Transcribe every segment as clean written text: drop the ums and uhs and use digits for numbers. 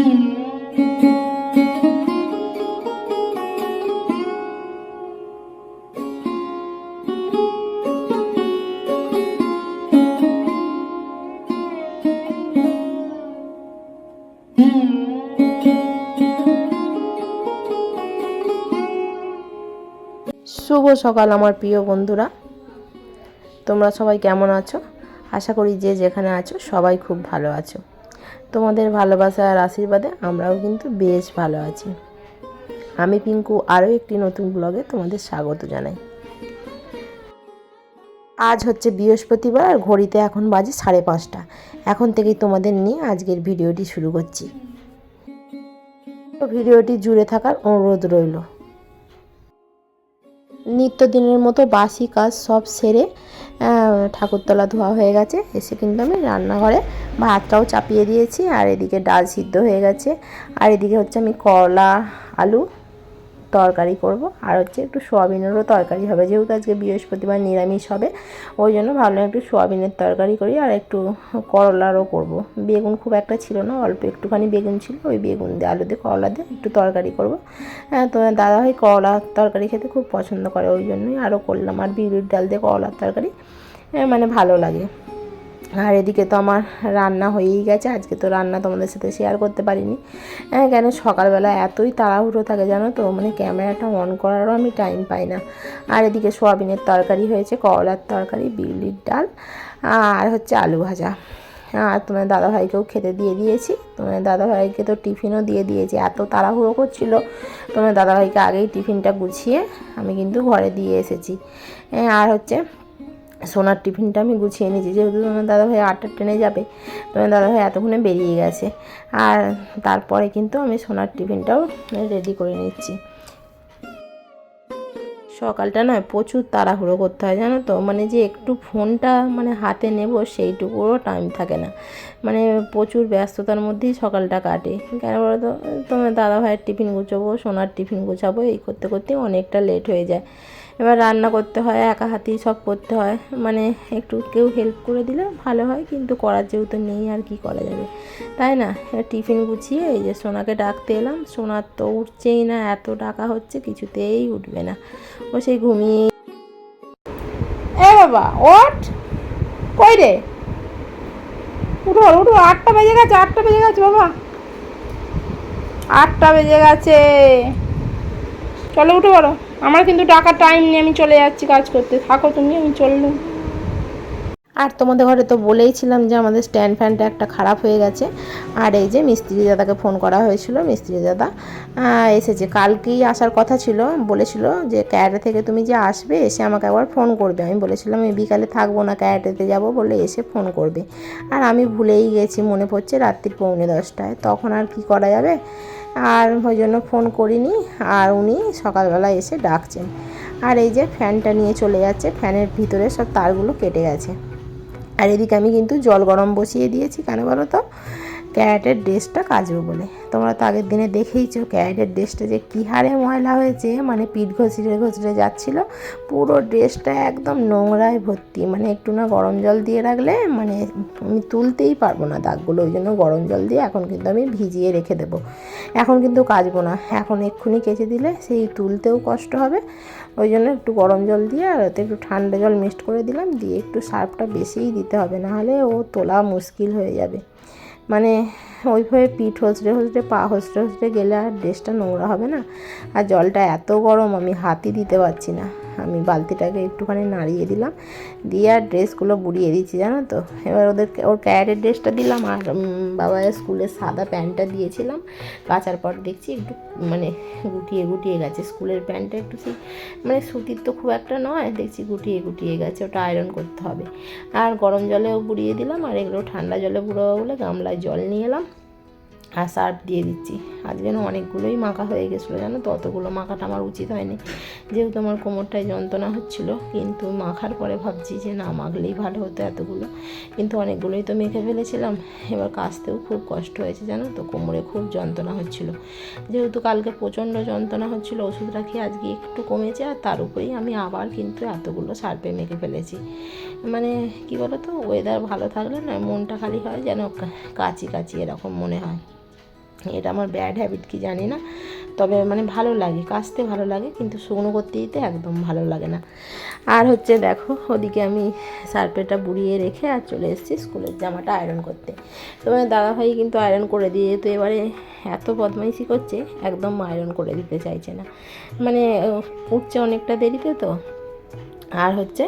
শুভ সকাল আমার প্রিয় বন্ধুরা, তোমরা সবাই কেমন আছো? আশা করি যে যেখানে আছো সবাই খুব ভালো আছো। তোমাদের ভালোবাসা আর আশীর্বাদে আমরাও কিন্তু বেশ ভালো আছি। আমি পিঙ্কু আরও একটি নতুন ব্লগে তোমাদের স্বাগত জানাই। আজ হচ্ছে বৃহস্পতিবার আর ঘড়িতে এখন বাজে 5:30। এখন থেকেই তোমাদের নিয়ে আজকের ভিডিওটি শুরু করছি। ভিডিওটি জুড়ে থাকার অনুরোধ রইল। নিত্যদিনের মতো বাসি কাজ সব সেরে ঠাকুরতলা ধোয়া হয়ে গেছে। এসে কিন্তু আমি রান্নাঘরে ভাতটাও চাপিয়ে দিয়েছি, আর এদিকে ডাল সিদ্ধ হয়ে গেছে, আর এদিকে হচ্ছে আমি করলা আলু তরকারি করব, আর হচ্ছে একটু সোয়াবিনেরও তরকারি হবে। যেহেতু আজকে বৃহস্পতিবার নিরামিষ হবে, ওই জন্য ভাবলাম একটু সোয়াবিনের তরকারি করি, আর একটু করলারও করব। বেগুন খুব একটা ছিল না, অল্প একটুখানি বেগুন ছিল, ওই বেগুন দিয়ে আলু দিয়ে করলা দিয়ে একটু তরকারি করব। তোমার দাদাভাই করলার তরকারি খেতে খুব পছন্দ করে, ওই জন্যই আরও করলাম। আর বিউলির ডাল দিয়ে করলার তরকারি মানে ভালো লাগে। আর এদিকে তো আমার রান্না হয়েই গেছে। আজকে তো রান্না তোমাদের সাথে শেয়ার করতে পারিনি, কেন সকালবেলা এতই তাড়াহুড়ো থাকে জানো তো, মানে ক্যামেরাটা অন করারও আমি টাইম পাই না। আর এদিকে সোয়াবিনের তরকারি হয়েছে, করলার তরকারি, বিউলির ডাল, আর হচ্ছে আলু ভাজা। আর তোমার দাদাভাইকেও খেতে দিয়ে দিয়েছি। তোমার দাদাভাইকে তো টিফিনও দিয়ে দিয়েছি, এত তাড়াহুড়ো করছিল। তোমার দাদাভাইকে আগেই টিফিনটা গুছিয়ে আমি কিন্তু ঘরে দিয়ে এসেছি। আর হচ্ছে সোনার টিফিনটা আমি গুছিয়ে নিয়েছি, যেহেতু তোমার দাদাভাই 8টার ট্রেনে যাবে। তোমার দাদাভাই এতক্ষণে বেরিয়ে গেছে, আর তারপরে কিন্তু আমি সোনার টিফিনটাও রেডি করে নিচ্ছি। সকালটা নয় প্রচুর তাড়াহুড়ো করতে হয় জানো তো, মানে যে একটু ফোনটা মানে হাতে নেব সেইটুকুও টাইম থাকে না। মানে প্রচুর ব্যস্ততার মধ্যেই সকালটা কাটে। কেন বলো তো, তোমার দাদাভাইয়ের টিফিন গুছাবো, সোনার টিফিন গুছাবো, এই করতে করতে অনেকটা লেট হয়ে যায়। এবার রান্না করতে হয়, একা হাতেই সব করতে হয়। মানে একটু কেউ হেল্প করে দিলে ভালো হয়, কিন্তু করার যেহেতু নেই আর কি করা যাবে, তাই না? টিফিন গুছিয়ে এই যে সোনাকে ডাকতে এলাম। সোনার তো উঠছেই না, এত ডাকা হচ্ছে কিছুতেই উঠবে না, ও সেই ঘুমিয়ে। এ বাবা ওঠ, কই রে, উঠো উঠো, 8টা বেজে গেছে, 8টা বেজে গেছে বাবা, 8টা বেজে গেছে, চলো উঠে পড়ো। আমার কিন্তু টাকার টাইম নেই, আমি চলে যাচ্ছি কাজ করতে, থাকো তুমি, আমি চললাম। আর তোমাদের ঘরে তো বলেইছিলাম যে আমাদের স্ট্যান্ড ফ্যানটা একটা খারাপ হয়ে গেছে। আর এই যে মিস্ত্রি দাদাকে ফোন করা হয়েছিল, মিস্ত্রি দাদা এসেছে। কালকেই আসার কথা ছিল, বলেছিল যে ক্যারাটে থেকে তুমি যে আসবে এসে আমাকে একবার ফোন করবে। আমি বলেছিলাম আমি বিকালে থাকবো না, ক্যারাটেতে যাব, বলে এসে ফোন করবে। আর আমি ভুলেই গেছি, মনে পড়ছে রাত্রি 9:45, তখন আর কি করা যাবে, আর ওই জন্য ফোন করিনি। আর উনি সকালবেলা এসে ডাকছেন। আর এই যে ফ্যানটা নিয়ে চলে যাচ্ছে, ফ্যানের ভিতরে সব তারগুলো কেটে গেছে। আর এদিকে আমি কিন্তু জল গরম বসিয়ে দিয়েছি, কেন বলো তো, ক্যারাটের ড্রেসটা কাচবো বলে। তোমরা তো আগের দিনে দেখেইছো ক্যারাটের ড্রেসটা যে কী হারে ময়লা হয়েছে, মানে পিঠ ঘষড়ে ঘষড়ে যাচ্ছিলো, পুরো ড্রেসটা একদম নোংরায় ভর্তি। মানে একটু না গরম জল দিয়ে রাখলে মানে আমি তুলতেই পারবো না দাগগুলো, ওই জন্য গরম জল দিয়ে এখন কিন্তু আমি ভিজিয়ে রেখে দেবো। এখন কিন্তু কাচবো না, এখন এক্ষুনি কেচে দিলে সেই তুলতেও কষ্ট হবে। ওই জন্য একটু গরম জল দিয়ে আর ওতে একটু ঠান্ডা জল মিক্সড করে দিলাম, দিয়ে একটু সার্ফটা বেশিই দিতে হবে, নাহলে ও তোলা মুশকিল হয়ে যাবে। মানে ওইভাবে পিঠ হসড়ে হসড়ে পা হসড়ে হসড়ে গেলে আর ড্রেসটা নোংরা হবে না। আর জলটা এত গরম আমি হাতই দিতে পারছি না। আমি বালতিটাকে একটুখানি নাড়িয়ে দিলাম, দিয়ে আর ড্রেসগুলো বুড়িয়ে দিচ্ছি জানো তো। এবার ওর ক্যারেটের ড্রেসটা দিলাম, আর বাবার স্কুলের সাদা প্যান্টটা দিয়েছিলাম, কাচার পর দেখছি একটু মানে গুটিয়ে গুটিয়ে গেছে। স্কুলের প্যান্টটা একটু সেই মানে সুতির তো খুব একটা নয়, দেখছি গুটিয়ে গুটিয়ে গেছে, ওটা আয়রন করতে হবে। আর গরম জলেও বুড়িয়ে দিলাম, আর এগুলো ঠান্ডা জলে বুড়োবো বলে গামলায় জল নিয়ে এলাম, আর সার্ফ দিয়ে দিচ্ছি। আজ যেন অনেকগুলোই মাখা হয়ে গেছিলো জানো তো, অতগুলো মাখাটা আমার উচিত হয়নি, যেহেতু আমার কোমরটায় যন্ত্রণা হচ্ছিলো। কিন্তু মাখার পরে ভাবছি যে না মাখলেই ভালো হতো এতগুলো, কিন্তু অনেকগুলোই তো মেখে ফেলেছিলাম। এবার কাচতেও খুব কষ্ট হয়েছে জানো তো, কোমরে খুব যন্ত্রণা হচ্ছিলো। যেহেতু কালকে প্রচণ্ড যন্ত্রণা হচ্ছিলো, ওষুধটা খেয়ে আজকে একটু কমেছে, আর তার উপরেই আমি আবার কিন্তু এতগুলো সার্ফে মেখে ফেলেছি। মানে কি বলো তো, ওয়েদার ভালো থাকলে না মনটা খালি হয় যেন কাচি কাচি এরকম মনে হয়। এটা আমার ব্যাড হ্যাবিট কি জানি না, তবে মানে ভালো লাগে, কাচতে ভালো লাগে, কিন্তু শুকনো করতে দিতে একদম ভালো লাগে না। আর হচ্ছে দেখো ওদিকে আমি সার্ফেটা বুড়িয়ে রেখে আর চলে এসেছি স্কুলের জামাটা আয়রন করতে। তোমার দাদাভাই কিন্তু আয়রন করে দিয়ে, তো এবারে এত বদমাইশি করছে, একদম আয়রন করে দিতে চাইছে না, মানে উঠছে অনেকটা দেরিতে তো, আর হচ্ছে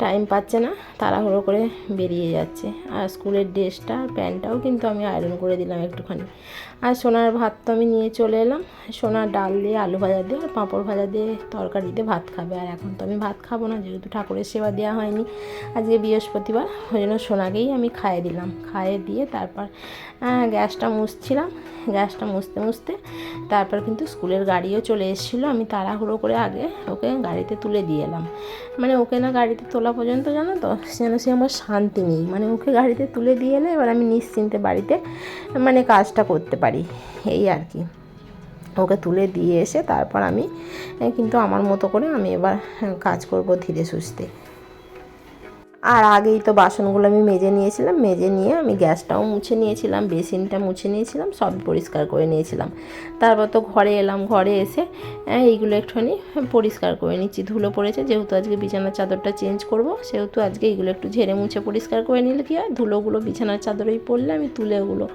টাইম পাচ্ছে না, তাড়াহুড়ো করে বেরিয়ে যাচ্ছে। আর স্কুলের ড্রেসটা আর প্যান্টটাও কিন্তু আমি আয়রন করে দিলাম একটুখানি। আর সোনার ভাত তো আমি নিয়ে চলে এলাম, সোনার ডাল দিয়ে আলু ভাজা দিয়ে আর পাঁপড় ভাজা দিয়ে তরকারি দিয়ে ভাত খাবে। আর এখন তো আমি ভাত খাবো না, যেহেতু ঠাকুরের সেবা দেওয়া হয়নি, আজকে বৃহস্পতিবার, ওই জন্য সোনাকেই আমি খাইয়ে দিলাম। খাইয়ে দিয়ে তারপর গ্যাসটা মুছছিলাম, গ্যাসটা মুছতে মুছতে তারপর কিন্তু স্কুলের গাড়িও চলে এসেছিলো। আমি তাড়াহুড়ো করে আগে ওকে গাড়িতে তুলে দিয়ে এলাম, মানে ওকে না গাড়িতে তোলা পর্যন্ত জানো তো যেন সে আমার শান্তি নেই, মানে ওকে গাড়িতে তুলে দিয়ে এলে এবার আমি নিশ্চিন্তে বাড়িতে মানে কাজটা করতে পারি, এই আর কি। ওকে তুলে দিয়ে এসে তারপর আমি কিন্তু আমার মতো করে আমি এবার কাজ করব ধীরে সুস্থে। আর আগেই তো বাসনগুলো আমি মেজে নিয়েছিলাম, মেজে নিয়ে আমি গ্যাসটাও মুছে নিয়েছিলাম, বেসিনটা মুছে নিয়েছিলাম, সব পরিষ্কার করে নিয়েছিলাম। তারপর তো ঘরে এলাম, ঘরে এসে এইগুলো একটুখানি পরিষ্কার করে নিচ্ছি। ধুলো পড়েছে, যেহেতু আজকে বিছানার চাদরটা চেঞ্জ করব, সেহেতু আজকে এইগুলো একটু ঝেড়ে মুছে পরিষ্কার করে নিলে কি হয়, ধুলোগুলো বিছানার চাদরেই পড়লে আমি তুলে ওগুলো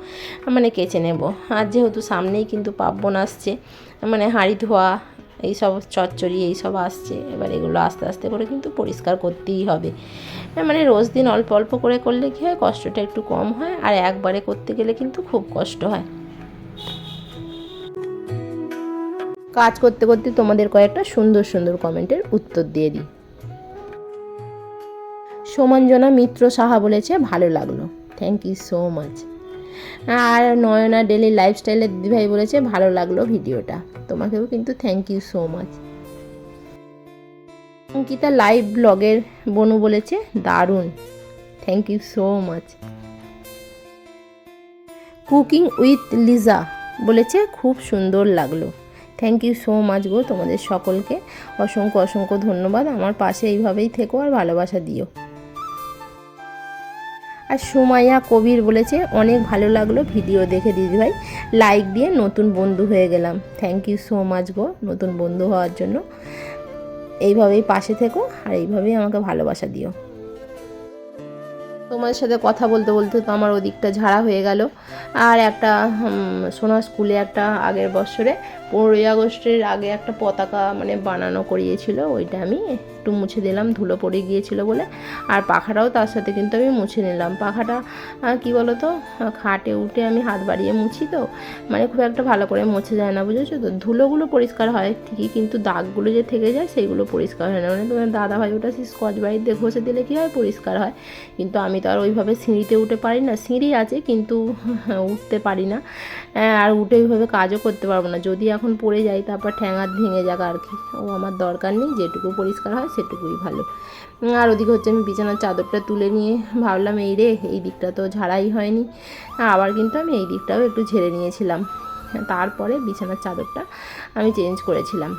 মানে কেচে নেব। আর যেহেতু সামনেই কিন্তু পার্বণ আসছে, মানে হাঁড়ি ধোয়া এইসব চচ্চড়ি এইসব আসছে, এবার এগুলো আস্তে আস্তে করে কিন্তু পরিষ্কার করতেই হবে। মানে রোজ দিন অল্প অল্প করে করলে কী হয়, কষ্টটা একটু কম হয়, আর একবারে করতে গেলে কিন্তু খুব কষ্ট হয়। কাজ করতে করতে তোমাদের কয়েকটা সুন্দর সুন্দর কমেন্টের উত্তর দিয়ে দিই। সোমাঞ্জনা মিত্র সাহা বলেছে ভালো লাগলো, থ্যাংক ইউ সো মাচ। আর নয়না ডেলি লাইফস্টাইলের দিদিভাই বলেছে ভালো লাগলো ভিডিওটা, তোমাকেও কিন্তু thank you so much. Ankita live ব্লগের বনু বলেছে দারুণ, thank you so much. Cooking with Liza বলেছে খুব সুন্দর লাগলো, থ্যাংক ইউ সো মাচ গো, তোমাদের সকলকে অসংখ্য অসংখ্য ধন্যবাদ। আমার পাশে এইভাবেই থেকো আর ভালোবাসা দিও। আর সুমাইয়া কবির বলেছে অনেক ভালো লাগলো ভিডিও দেখে দিদিভাই, লাইক দিয়ে নতুন বন্ধু হয়ে গেলাম, থ্যাংক ইউ সো মাচ গো নতুন বন্ধু হওয়ার জন্য। এইভাবেই পাশে থেকো আর এইভাবেই আমাকে ভালোবাসা দিও। তোমার সাথে কথা বলতে বলতে তো আমার ওদিকটা ঝাড়া হয়ে গেল। আর একটা সোনা স্কুলে একটা আগের বছরে 15ই আগস্টের আগে একটা পতাকা মানে বানানো করিয়েছিল, ওইটা আমি একটু মুছে দিলাম, ধুলো পড়ে গিয়েছিল বলে। আর পাখাটাও তার সাথে কিন্তু আমি মুছে নিলাম। পাখাটা কি বলো তো, খাটে উঠে আমি হাত বাড়িয়ে মুছি তো, মানে খুব একটা ভালো করে মুছে যায় না, বুঝেছো তো। ধুলোগুলো পরিষ্কার হয় ঠিকই, কিন্তু দাগগুলো যে থেকে যায় সেইগুলো পরিষ্কার হয় না। মানে তোমার দাদাভাই ওটা সেই স্কচ ব্রাইট দিয়ে ঘষে দিলে কী হয়, পরিষ্কার হয়। কিন্তু আমি তো আর ওইভাবে সিঁড়িতে উঠে পারি না, সিঁড়ি আছে কিন্তু উঠতে পারি না, আর উঠে ওইভাবে কাজও করতে পারবো না। যদি এখন পড়ে যাই তারপর ঠ্যাঙাত ভেঙে যাক আর কি, ও আমার দরকার নেই, যেটুকু পরিষ্কার হয় সেটুকুই ভালো। আর ওদিকে হচ্ছে আমি বিছানার চাদরটা তুলে নিয়ে ভাবলাম এই রে এই দিকটা তো ঝাড়াই হয়নি, আবার কিন্তু আমি এই দিকটাও একটু ঝেড়ে নিয়েছিলাম, তারপরে বিছানার চাদরটা আমি চেঞ্জ করেছিলাম।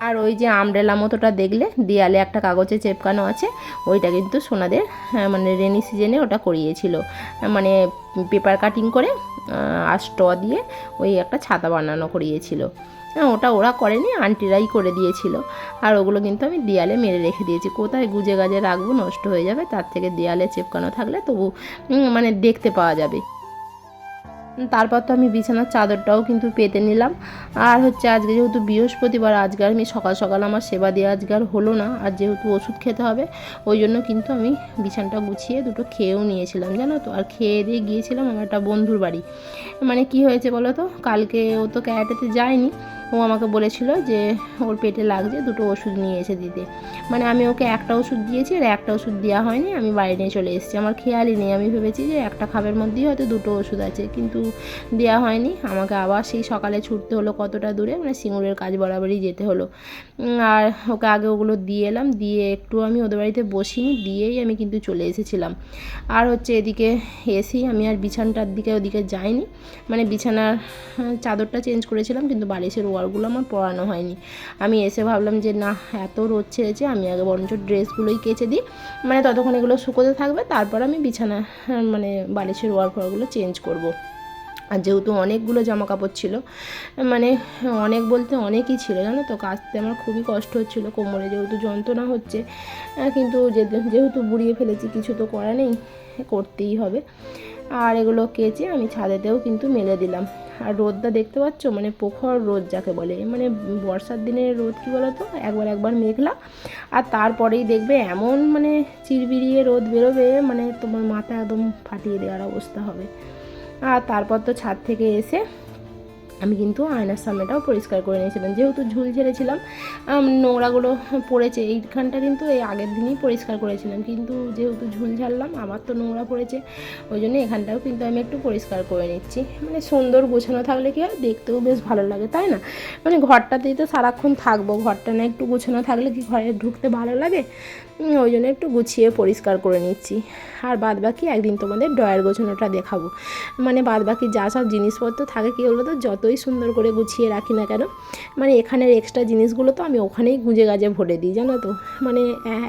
আর ওই যে আমব্রেলা মতোটা দেখলে দেয়ালে একটা কাগজে চেপকানো আছে, ওইটা কিন্তু সোনাদের মানে রেনি সিজনে ওটা করিয়েছিল, মানে পেপার কাটিং করে আর স্ট্র দিয়ে ওই একটা ছাতা বানানো করিয়েছিল। ওটা ওরা করেনি, আন্টিরাই করে দিয়েছিল। আর ওগুলো কিন্তু আমি দেয়ালে মেরে রেখে দিয়েছি, কোথায় গুজে গাজে রাখবো, নষ্ট হয়ে যাবে, তার থেকে দেয়ালে চেপকানো থাকলে তবু মানে দেখতে পাওয়া যাবে। তারপর তো আমি বিছানার চাদরটাও কিন্তু পেতে নিলাম। আর হচ্ছে আজকে যেহেতু বৃহস্পতিবার, আজকে আমি সকাল সকাল আমার সেবা দেওয়া আজকে আর হলো না, আর যেহেতু ওষুধ খেতে হবে ওই জন্য কিন্তু আমি বিছানাটা গুছিয়ে দুটো খেয়েও নিয়েছিলাম জানো তো। আর খেয়ে দিয়ে গিয়েছিলাম আমার একটা বন্ধুর বাড়ি। মানে কি হয়েছে বলো তো, কালকে ও তো ক্যারাটেতে যায়নি, ও আমাকে বলেছিল যে ওর পেটে লাগছে, দুটো ওষুধ নিয়ে এসে দিতে। মানে আমি ওকে একটা ওষুধ দিয়েছি আর একটা ওষুধ দেওয়া হয়নি, আমি বাড়ি নিয়ে চলে এসেছি, আমার খেয়ালই নেই। আমি ভেবেছি যে একটা খাবের মধ্যেই হয়তো দুটো ওষুধ আছে, কিন্তু দেওয়া হয়নি। আমাকে আবার সেই সকালে ছুটতে হলো কতটা দূরে, মানে সিঙ্গুরের কাজ বরাবরই যেতে হলো। আর ওকে আগে ওগুলো দিয়ে এলাম, দিয়ে একটু আমি ওদের বাড়িতে বসিনি, দিয়েই আমি কিন্তু চলে এসেছিলাম। আর হচ্ছে এদিকে এসেই আমি আর বিছানাটার দিকে ওদিকে যাইনি, মানে বিছানার চাদরটা চেঞ্জ করেছিলাম কিন্তু বালিশের ওয়ারগুলো আমার পরানো হয়নি। আমি এসে ভাবলাম যে না, এত রোদ ছেড়েছে, আমি আগে বরঞ্চ ড্রেসগুলোই কেচে দিই, মানে ততক্ষণ এগুলো শুকোতে থাকবে, তারপর আমি বিছানা মানে বালিশের ওয়ার ফোয়ারগুলো চেঞ্জ করব। আর যেহেতু অনেকগুলো জামা কাপড় ছিল, মানে অনেক বলতে অনেকই ছিল জানো তো, কাচতে আমার খুবই কষ্ট হচ্ছিলো, কোমরে যেহেতু যন্ত্রণা হচ্ছে, কিন্তু যেহেতু বুড়িয়ে ফেলেছি কিছু তো করা নেই, করতেই হবে। আর এগুলো কেচে আমি ছাদেতেও কিন্তু মেলে দিলাম। আর রোদটা দেখতে পাচ্ছ, মানে প্রখর রোদ যাকে বলে, মানে বর্ষার দিনের রোদ কী বলো তো, একবার মেঘলা, আর তারপরেই দেখবে এমন মানে চিরবিরিয়ে রোদ বেরোবে, মানে তোমার মাথা একদম ফাটিয়ে দেওয়ার অবস্থা হবে। আর তারপর তো ছাদ থেকে এসে আমি কিন্তু আয়নার সামনেটাও পরিষ্কার করে নিয়েছিলাম, যেহেতু ঝুল ঝেড়েছিলাম, নোংরাগুলো পড়েছে এইখানটা, কিন্তু এই আগের দিনই পরিষ্কার করেছিলাম, কিন্তু যেহেতু ঝুল ঝাড়লাম আবার তো নোংরা পড়েছে, ওই জন্য এখানটাও কিন্তু আমি একটু পরিষ্কার করে নিচ্ছি। মানে সুন্দর গোছানো থাকলে কি হয়, দেখতেও বেশ ভালো লাগে, তাই না? মানে ঘরটাতেই তো সারাক্ষণ থাকবো, ঘরটা না একটু গোছানো থাকলে কি ঘরে ঢুকতে ভালো লাগে, ওই জন্য একটু গুছিয়ে পরিষ্কার করে নিচ্ছি। আর বাদ বাকি একদিন তোমাদের ড্রয়ার গোছানোটা দেখাবো। মানে বাদ বাকি যা সব জিনিসপত্র থাকে কী বলবো তো, যতই সুন্দর করে গুছিয়ে রাখি না কেন, মানে এখানের এক্সট্রা জিনিসগুলো তো আমি ওখানেই গুঁজে গাজে ভরে দিই জানো তো। মানে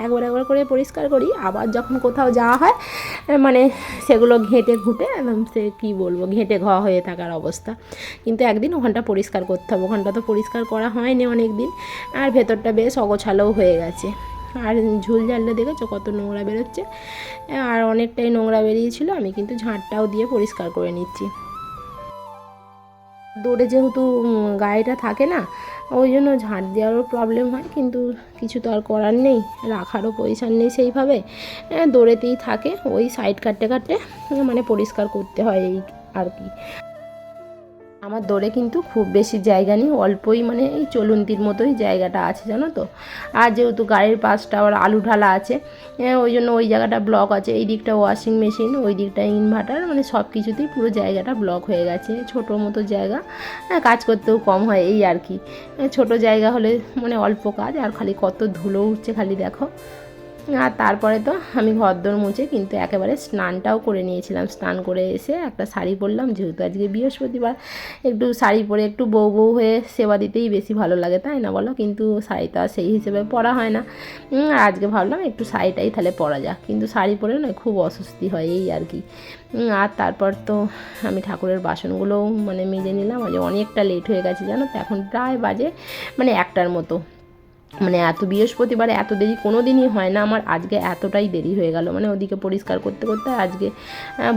একবার করে পরিষ্কার করি, আবার যখন কোথাও যাওয়া হয় মানে সেগুলো ঘেঁটে ঘুঁটে একদম সে কী বলবো, ঘেঁটে ঘ হয়ে থাকার অবস্থা। কিন্তু একদিন ওখানটা পরিষ্কার করতে হবে, ওখানটা তো পরিষ্কার করা হয়নি অনেক দিন, আর ভেতরটা বেশ অগোছালোও হয়ে গেছে। আর ঝুল ঝাড়লে দেখেছো কত নোংরা বেরোচ্ছে, আর অনেকটাই নোংরা বেরিয়েছিল, আমি কিন্তু ঝাঁটটাও দিয়ে পরিষ্কার করে নিচ্ছি। দৌড়ে যেহেতু গাড়িটা থাকে না, ওই জন্য ঝাঁট দেওয়ারও প্রবলেম হয়, কিন্তু কিছু তো আর করার নেই, রাখারও পয়সা নেই সেইভাবে, দৌড়েতেই থাকে, ওই সাইড কাটতে কাটতে মানে পরিষ্কার করতে হয় এই আর কি। আমার দৌড়ে কিন্তু খুব বেশি জায়গা নেই, অল্পই মানে এই চলন্তির মতোই জায়গাটা আছে জানো তো। আর যেহেতু গাড়ির পাশটা আবার আলু ঢালা আছে, ওই জন্য ওই জায়গাটা ব্লক আছে, এই দিকটা ওয়াশিং মেশিন, ওই দিকটা ইনভার্টার, মানে সব কিছুতেই পুরো জায়গাটা ব্লক হয়ে গেছে, ছোটো মতো জায়গা, কাজ করতেও কম হয় এই আর কি। ছোট জায়গা হলে মানে অল্প কাজ, আর খালি কত ধুলো উঠছে খালি দেখো। আর তারপরে তো আমি ঘরদোর মুছে কিন্তু একেবারে স্নানটাও করে নিয়েছিলাম, স্নান করে এসে একটা শাড়ি পরলাম, যেহেতু আজকে বৃহস্পতিবার, একটু শাড়ি পরে একটু বউ হয়ে সেবা দিতেই বেশি ভালো লাগে, তাই না বলো? কিন্তু শাড়িটা সেই হিসেবে পরা হয় না, আর আজকে ভাবলাম একটু শাড়িটাই তাহলে পরা যাক, কিন্তু শাড়ি পরে না খুব অস্বস্তি হয় এই আর কি। আর তারপর তো আমি ঠাকুরের বাসনগুলোও মানে মেজে নিলাম, আজ অনেকটা লেট হয়ে গেছে জানো তো, এখন প্রায় বাজে মানে 1টার মতো। মানে এত বৃহস্পতিবারে এত দেরি কোনো দিনই হয় না আমার, আজকে এতটাই দেরি হয়ে গেল, মানে ওদিকে পরিষ্কার করতে করতে আজকে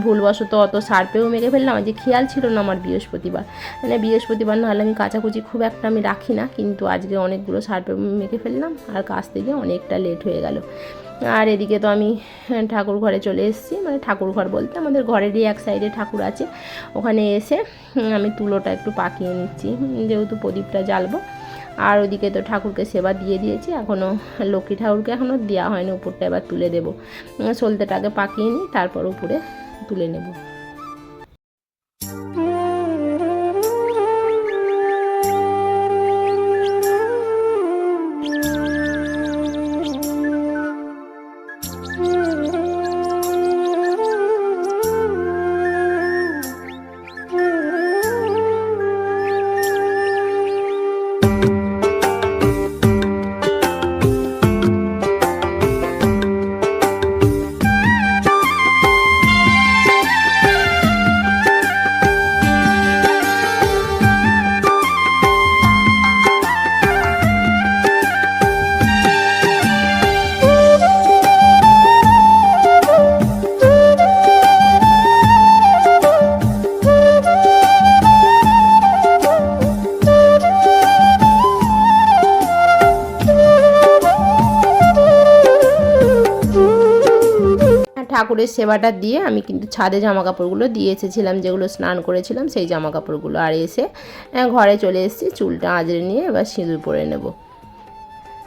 ভুলবশত অত সার্ফেও মেখে ফেললাম, আজকে খেয়াল ছিল না আমার বৃহস্পতিবার, মানে বৃহস্পতিবার নাহলে আমি কাচাকুচি খুব একটা আমি রাখি না, কিন্তু আজকে অনেকগুলো সার্ফে মেখে ফেললাম, আর কাচতে গিয়ে অনেকটা লেট হয়ে গেল। আর এদিকে তো আমি ঠাকুর ঘরে চলে এসেছি, মানে ঠাকুর ঘর বলতে আমাদের ঘরেরই এক সাইডে ঠাকুর আছে, ওখানে এসে আমি তুলোটা একটু পাকিয়ে নিচ্ছি, যেহেতু প্রদীপটা জ্বালবো। আর ওদিকে তো ঠাকুরকে সেবা দিয়ে দিয়েছি, এখনও লক্ষ্মী ঠাকুরকে এখনও দেওয়া হয়নি, উপরটা এবার তুলে দেবো, সলতেটাকে পাকিয়ে নিই তারপর উপরে তুলে নেব। ঠাকুরের সেবাটা দিয়ে আমি কিন্তু ছাদে জামা কাপড়গুলো দিয়ে এসেছিলাম, যেগুলো স্নান করেছিলাম সেই জামা কাপড়গুলো, আর এসে ঘরে চলে এসেছি, চুলটা আঁচড়ে নিয়ে এবার সিঁদুর পরে নেব।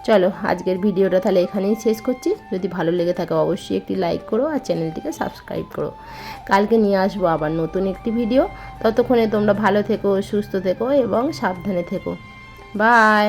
চলো আজকের ভিডিওটা তাহলে এখানেই শেষ করছি, যদি ভালো লেগে থাকে অবশ্যই একটি লাইক করো আর চ্যানেলটিকে সাবস্ক্রাইব করো। কালকে নিয়ে আসবো আবার নতুন একটি ভিডিও, ততক্ষণে তোমরা ভালো থেকো, সুস্থ থেকো এবং সাবধানে থেকো। বাই।